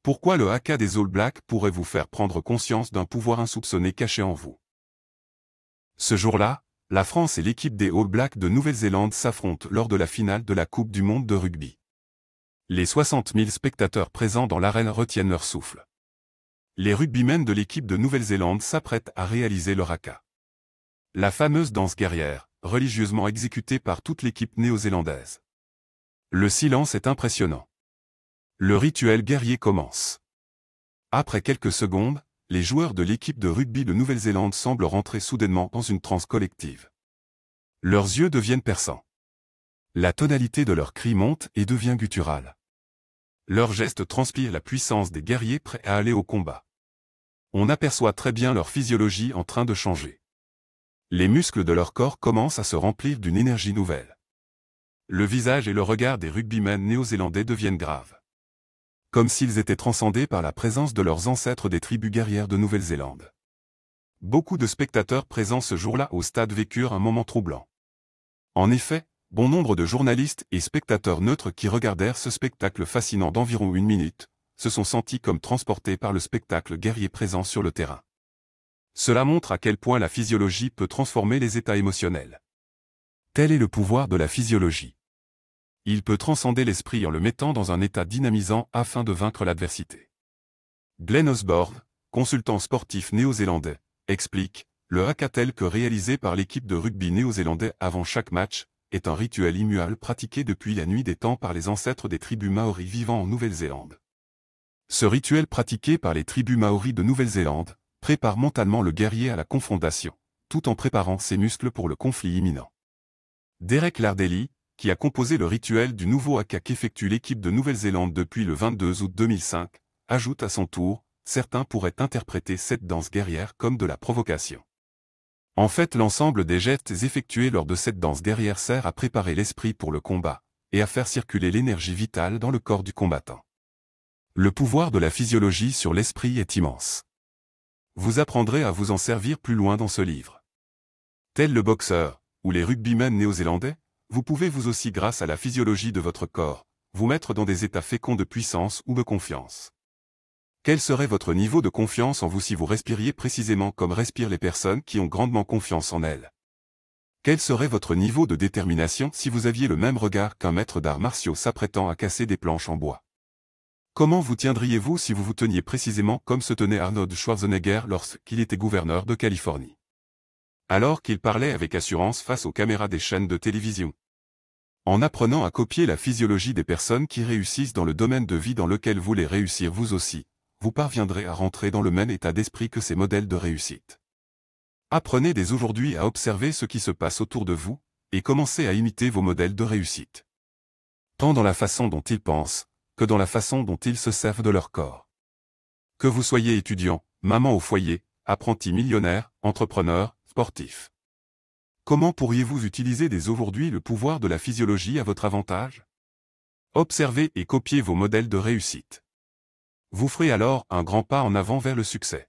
Pourquoi le haka des All Blacks pourrait vous faire prendre conscience d'un pouvoir insoupçonné caché en vous? Ce jour-là, la France et l'équipe des All Blacks de Nouvelle-Zélande s'affrontent lors de la finale de la Coupe du Monde de rugby. Les 60 000 spectateurs présents dans l'arène retiennent leur souffle. Les rugbymen de l'équipe de Nouvelle-Zélande s'apprêtent à réaliser leur haka. La fameuse danse guerrière, religieusement exécutée par toute l'équipe néo-zélandaise. Le silence est impressionnant. Le rituel guerrier commence. Après quelques secondes, les joueurs de l'équipe de rugby de Nouvelle-Zélande semblent rentrer soudainement dans une transe collective. Leurs yeux deviennent perçants. La tonalité de leurs cris monte et devient gutturale. Leurs gestes transpirent la puissance des guerriers prêts à aller au combat. On aperçoit très bien leur physiologie en train de changer. Les muscles de leur corps commencent à se remplir d'une énergie nouvelle. Le visage et le regard des rugbymen néo-zélandais deviennent graves. Comme s'ils étaient transcendés par la présence de leurs ancêtres des tribus guerrières de Nouvelle-Zélande. Beaucoup de spectateurs présents ce jour-là au stade vécurent un moment troublant. En effet, bon nombre de journalistes et spectateurs neutres qui regardèrent ce spectacle fascinant d'environ 1 minute, se sont sentis comme transportés par le spectacle guerrier présent sur le terrain. Cela montre à quel point la physiologie peut transformer les états émotionnels. Tel est le pouvoir de la physiologie. Il peut transcender l'esprit en le mettant dans un état dynamisant afin de vaincre l'adversité. Glenn Osborne, consultant sportif néo-zélandais, explique « Le haka tel que réalisé par l'équipe de rugby néo-zélandais avant chaque match est un rituel immuable pratiqué depuis la nuit des temps par les ancêtres des tribus maoris vivant en Nouvelle-Zélande. Ce rituel pratiqué par les tribus maoris de Nouvelle-Zélande prépare mentalement le guerrier à la confrontation, tout en préparant ses muscles pour le conflit imminent. » Derek Lardelli, qui a composé le rituel du nouveau haka qu'effectue l'équipe de Nouvelle-Zélande depuis le 22 août 2005, ajoute à son tour, certains pourraient interpréter cette danse guerrière comme de la provocation. En fait, l'ensemble des gestes effectués lors de cette danse guerrière sert à préparer l'esprit pour le combat, et à faire circuler l'énergie vitale dans le corps du combattant. Le pouvoir de la physiologie sur l'esprit est immense. Vous apprendrez à vous en servir plus loin dans ce livre. Tel le boxeur, ou les rugbymen néo-zélandais, vous pouvez vous aussi grâce à la physiologie de votre corps, vous mettre dans des états féconds de puissance ou de confiance. Quel serait votre niveau de confiance en vous si vous respiriez précisément comme respirent les personnes qui ont grandement confiance en elles? Quel serait votre niveau de détermination si vous aviez le même regard qu'un maître d'arts martiaux s'apprêtant à casser des planches en bois? Comment vous tiendriez-vous si vous vous teniez précisément comme se tenait Arnold Schwarzenegger lorsqu'il était gouverneur de Californie? Alors qu'il parlait avec assurance face aux caméras des chaînes de télévision. En apprenant à copier la physiologie des personnes qui réussissent dans le domaine de vie dans lequel vous voulez réussir vous aussi, vous parviendrez à rentrer dans le même état d'esprit que ces modèles de réussite. Apprenez dès aujourd'hui à observer ce qui se passe autour de vous, et commencez à imiter vos modèles de réussite. Tant dans la façon dont ils pensent, que dans la façon dont ils se servent de leur corps. Que vous soyez étudiant, maman au foyer, apprenti millionnaire, entrepreneur, sportif. Comment pourriez-vous utiliser dès aujourd'hui le pouvoir de la physiologie à votre avantage? Observez et copiez vos modèles de réussite. Vous ferez alors un grand pas en avant vers le succès.